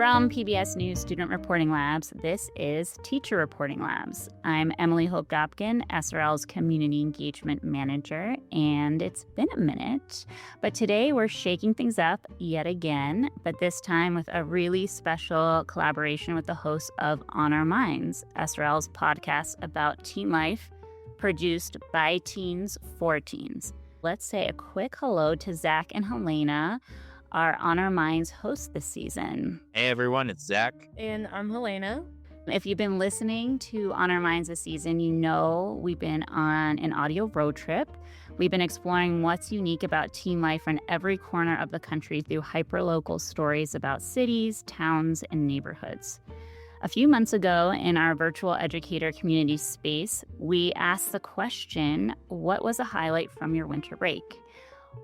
From PBS News Student Reporting Labs, this is Teacher Reporting Labs. I'm Emily Hope-Gopkin, SRL's Community Engagement Manager, and it's been a minute. But today we're shaking things up yet again, but this time with a really special collaboration with the hosts of On Our Minds, SRL's podcast about teen life, produced by teens for teens. Let's say a quick hello to Zach and Helena, our On Our Minds hosts this season. Hey everyone, it's Zach. And I'm Helena. If you've been listening to On Our Minds this season, you know we've been on an audio road trip. We've been exploring what's unique about teen life in every corner of the country through hyperlocal stories about cities, towns, and neighborhoods. A few months ago, in our virtual educator community space, we asked the question, what was a highlight from your winter break?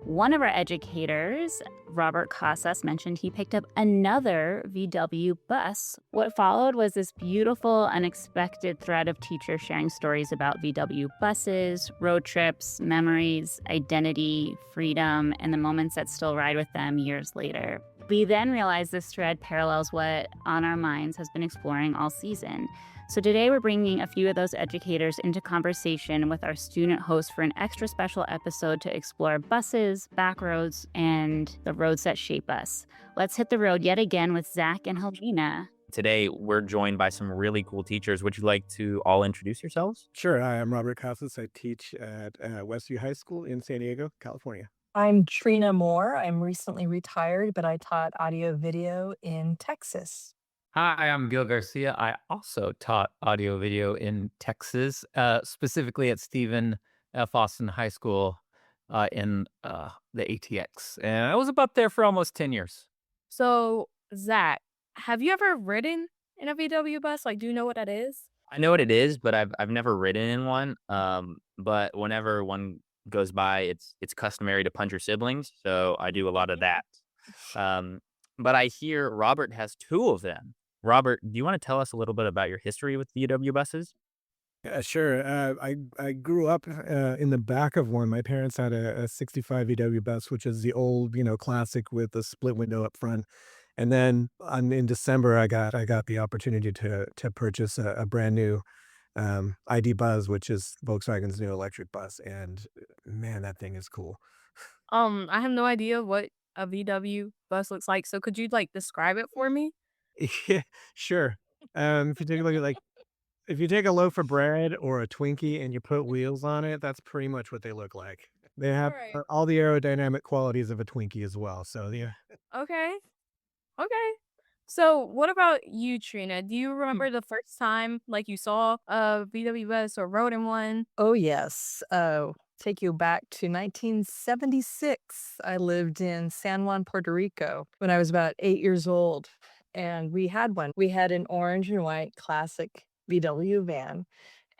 One of our educators, Robert Casas, mentioned he picked up another VW bus. What followed was this beautiful, unexpected thread of teachers sharing stories about VW buses, road trips, memories, identity, freedom, and the moments that still ride with them years later. We then realized this thread parallels what On Our Minds has been exploring all season. So today we're bringing a few of those educators into conversation with our student hosts for an extra special episode to explore buses, back roads, and the roads that shape us. Let's hit the road yet again with Zach and Helena. Today we're joined by some really cool teachers. Would you like to all introduce yourselves? Sure. Hi, I'm Robert Casas. I teach at Westview High School in San Diego, California. I'm Trina Moore. I'm recently retired, but I taught audio video in Texas. Hi, I'm Gil Garcia. I also taught audio video in Texas, specifically at Stephen F. Austin High School in the ATX. And I was about there for almost 10 years. So, Zach, have you ever ridden in a VW bus? Do you know what that is? I know what it is, but I've never ridden in one. But whenever one goes by, it's customary to punch your siblings, so I do a lot of that. But I hear Robert has two of them. Robert, do you want to tell us a little bit about your history with VW buses? Yeah, sure. I grew up in the back of one. My parents had a 65 VW bus, which is the old, classic with the split window up front. And then in December, I got the opportunity to purchase a brand new ID Buzz, which is Volkswagen's new electric bus. And man, that thing is cool. I have no idea what a VW bus looks like. So could you describe it for me? Yeah, sure. If you take a look at if you take a loaf of bread or a Twinkie and you put wheels on it, that's pretty much what they look like. They have Right. all the aerodynamic qualities of a Twinkie as well. So yeah, Okay. Okay. So what about you, Trina? Do you remember the first time you saw a VW bus or rode in one? Oh, yes. Take you back to 1976. I lived in San Juan, Puerto Rico when I was about 8 years old, and we had one. We had an orange and white classic VW van.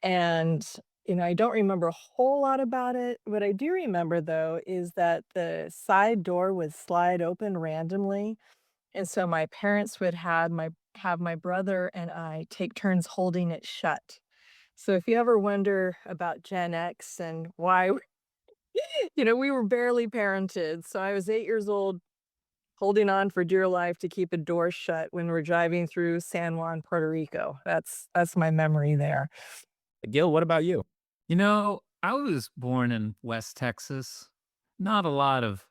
And, I don't remember a whole lot about it. What I do remember, though, is that the side door would slide open randomly. And so my parents would have my brother and I take turns holding it shut. So if you ever wonder about Gen X and why, we were barely parented. So I was 8 years old, holding on for dear life to keep a door shut when we're driving through San Juan, Puerto Rico. That's my memory there. Gil, what about you? I was born in West Texas. Not a lot of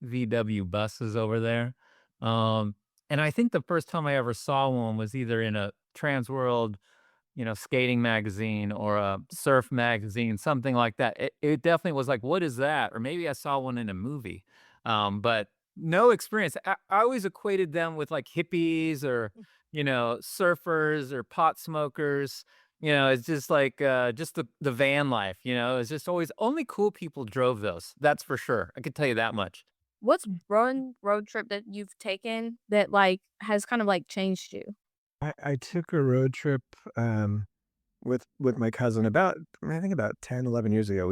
VW buses over there. And I think the first time I ever saw one was either in a Trans World, skating magazine or a surf magazine, something like that. It definitely was like, what is that? Or maybe I saw one in a movie. But no experience. I always equated them with hippies or, surfers or pot smokers. It's just just the van life, it's just always only cool people drove those. That's for sure. I can tell you that much. What's one road trip that you've taken that has kind of changed you? I took a road trip with my cousin I think about 10, 11 years ago.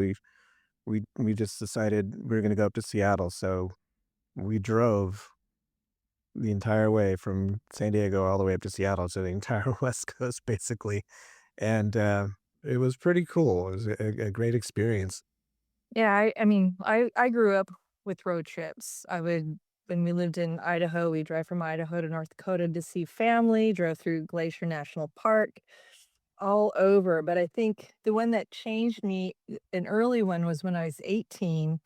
We just decided we were going to go up to Seattle, so we drove the entire way from San Diego all the way up to Seattle, so the entire West Coast basically. And it was pretty cool. It was a great experience. Yeah, I mean, I grew up with road trips. I would when we lived in Idaho, we drive from Idaho to North Dakota to see family, drove through Glacier National Park, all over. But I think the one that changed me, an early one, was when I was 18,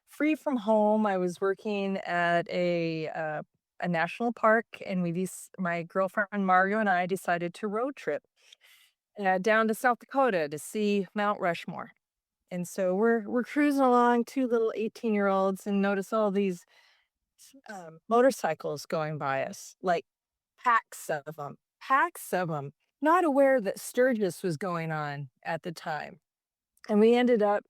free from home. I was working at a national park, and my girlfriend Mario and I decided to road trip down to South Dakota to see Mount Rushmore. And so we're cruising along, two little 18-year-olds, and notice all these motorcycles going by us, like packs of them, not aware that Sturgis was going on at the time. And we ended up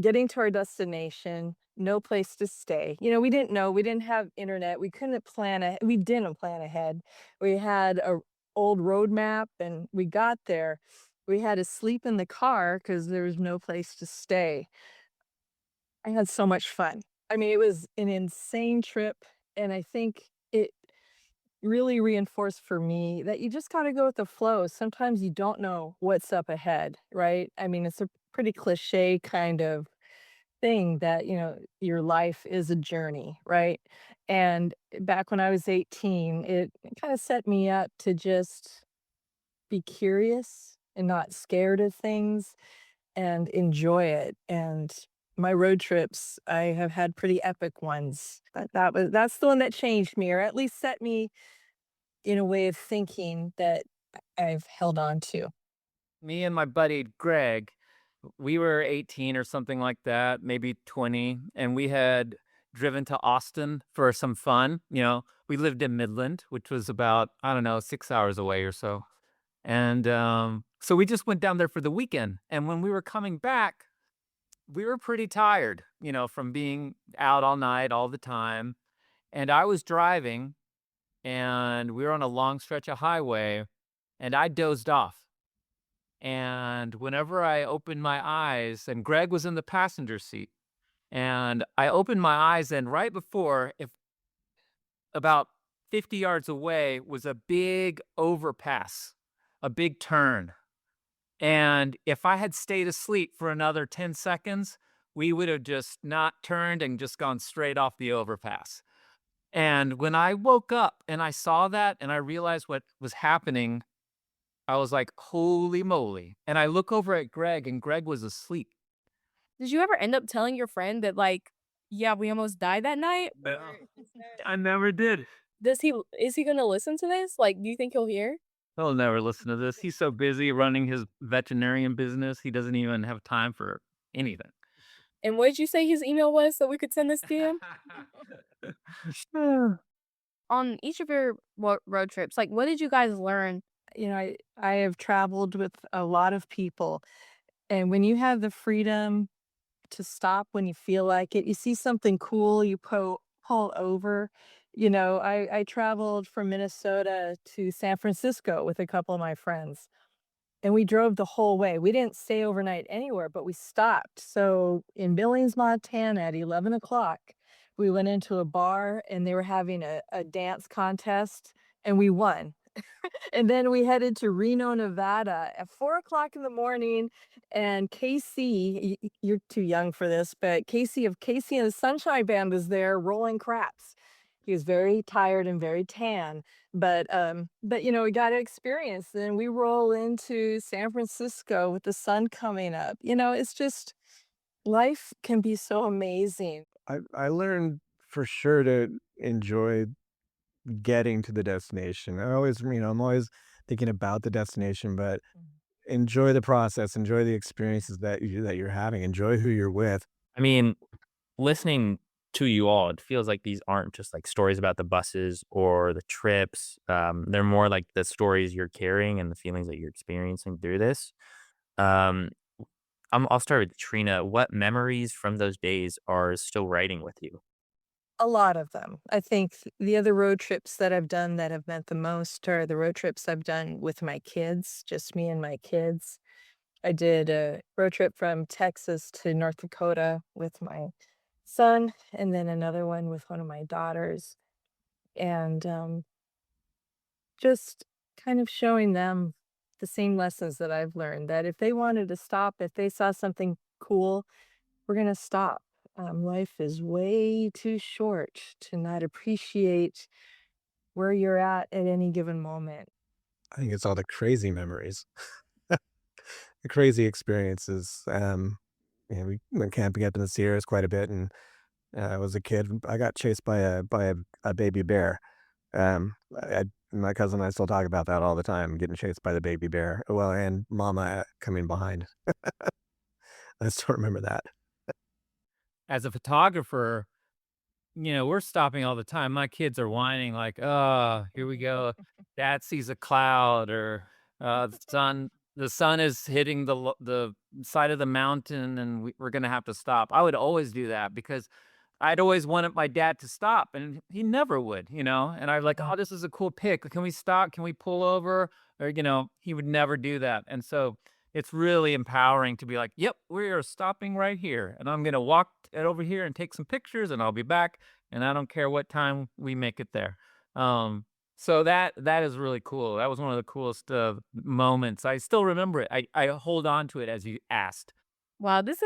getting to our destination, no place to stay. You know, we didn't know, we didn't have internet, we didn't plan ahead. We had a old road map, and we got there. We had to sleep in the car because there was no place to stay. I had so much fun. I mean, it was an insane trip, and I think it really reinforced for me that you just got to go with the flow. Sometimes you don't know what's up ahead, right? I mean, it's a pretty cliche kind of thing that, your life is a journey, right? And back when I was 18, it kind of set me up to just be curious and not scared of things and enjoy it. And my road trips, I have had pretty epic ones. That's the one that changed me, or at least set me in a way of thinking that I've held on to. Me and my buddy Greg, we were 18 or something like that, maybe 20, and we had driven to Austin for some fun. We lived in Midland, which was about, I don't know, 6 hours away or so. And so we just went down there for the weekend. And when we were coming back, we were pretty tired, from being out all night, all the time. And I was driving, and we were on a long stretch of highway, and I dozed off. And whenever I opened my eyes, and Greg was in the passenger seat, and I opened my eyes, and right before, if about 50 yards away, was a big overpass, a big turn. And if I had stayed asleep for another 10 seconds, we would have just not turned and just gone straight off the overpass. And when I woke up and I saw that and I realized what was happening, I was like, holy moly. And I look over at Greg, and Greg was asleep. Did you ever end up telling your friend that, like, yeah, we almost died that night? No, I never did. Is he gonna listen to this? Like, do you think he'll hear? He'll never listen to this. He's so busy running his veterinarian business. He doesn't even have time for anything. And what did you say his email was so we could send this to him? On each of your road trips, like, what did you guys learn? I have traveled with a lot of people, and when you have the freedom to stop when you feel like it, you see something cool, you pull over. I traveled from Minnesota to San Francisco with a couple of my friends, and we drove the whole way. We didn't stay overnight anywhere, but we stopped. So in Billings, Montana at 11 o'clock, we went into a bar, and they were having a dance contest, and we won. And then we headed to Reno, Nevada at 4 o'clock in the morning. And Casey, you're too young for this, but Casey of Casey and the Sunshine Band was there rolling craps. He was very tired and very tan, but we got to experience. Then we roll into San Francisco with the sun coming up. It's just, life can be so amazing. I learned for sure to enjoy getting to the destination. I'm always thinking about the destination, but enjoy the process, enjoy the experiences that you're having, enjoy who you're with. I mean, listening to you all, it feels like these aren't just like stories about the buses or the trips. They're more like the stories you're carrying and the feelings that you're experiencing through this. Um, I'll start with Trina. What memories from those days are still writing with you? A lot of them. I think the other road trips that I've done that have meant the most are the road trips I've done with my kids, just me and my kids. I did a road trip from Texas to North Dakota with my son, and then another one with one of my daughters. And just kind of showing them the same lessons that I've learned, that if they wanted to stop, if they saw something cool, we're going to stop. Life is way too short to not appreciate where you're at any given moment. I think it's all the crazy memories, the crazy experiences. We went camping up in the Sierras quite a bit, and I was a kid. I got chased by a baby bear. My cousin and I still talk about that all the time, getting chased by the baby bear. Well, and mama coming behind. I still remember that. As a photographer, we're stopping all the time. My kids are whining like, "Oh, here we go. Dad sees a cloud," or the sun is hitting the side of the mountain, and we're gonna have to stop." I would always do that because I'd always wanted my dad to stop, and he never would, And I'm like, "Oh, this is a cool pic. Can we stop? Can we pull over?" Or, he would never do that. And so it's really empowering to be like, "Yep, we are stopping right here, and I'm gonna walk it over here and take some pictures, and I'll be back, and I don't care what time we make it there." So that is really cool. That was one of the coolest moments. I still remember it. I hold on to it as you asked. Wow, this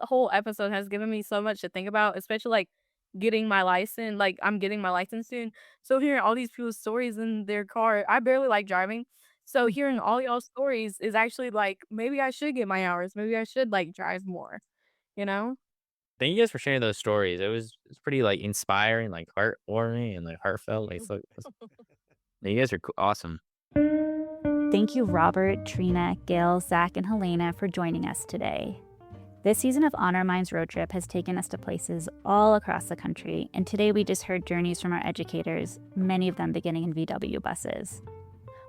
whole episode has given me so much to think about, especially like getting my license. Like I'm getting my license soon. So hearing all these people's stories in their car, I barely like driving. So hearing all y'all stories is actually like maybe I should get my hours. Maybe I should like drive more, you know? Thank you guys for sharing those stories. It's pretty like inspiring, like heartwarming, and like heartfelt. Like, you guys are awesome. Thank you, Robert, Trina, Gil, Zach, and Helena for joining us today. This season of On Our Minds Road Trip has taken us to places all across the country, and today we just heard journeys from our educators, many of them beginning in VW buses.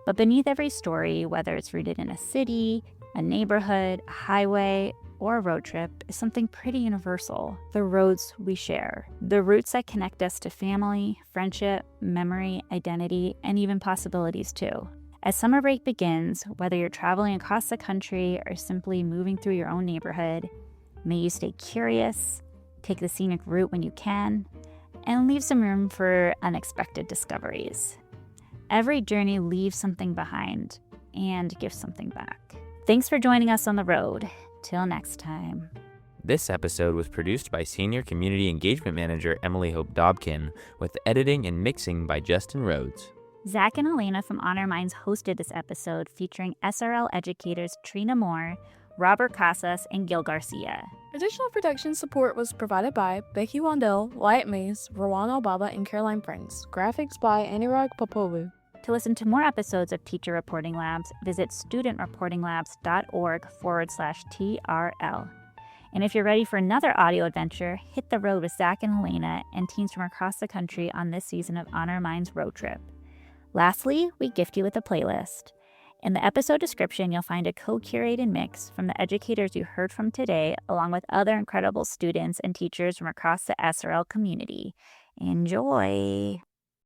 But beneath every story, whether it's rooted in a city, a neighborhood, a highway, or a road trip, is something pretty universal: the roads we share, the routes that connect us to family, friendship, memory, identity, and even possibilities too. As summer break begins, whether you're traveling across the country or simply moving through your own neighborhood, may you stay curious, take the scenic route when you can, and leave some room for unexpected discoveries. Every journey leaves something behind and gives something back. Thanks for joining us on the road. Till next time. This episode was produced by Senior Community Engagement Manager Emily Hope Dobkin, with editing and mixing by Justin Rhodes. Zach and Helena from On Our Minds hosted this episode, featuring SRL educators Trina Moore, Robert Casas, and Gil Garcia. Additional production support was provided by Becky Wandel, Wyatt Mays, Rowan Albaba, and Caroline Prince. Graphics by Anurag Popovu. To listen to more episodes of Teacher Reporting Labs, visit studentreportinglabs.org/TRL. And if you're ready for another audio adventure, hit the road with Zach and Helena and teens from across the country on this season of On Our Minds Road Trip. Lastly, we gift you with a playlist. In the episode description, you'll find a co-curated mix from the educators you heard from today, along with other incredible students and teachers from across the SRL community. Enjoy!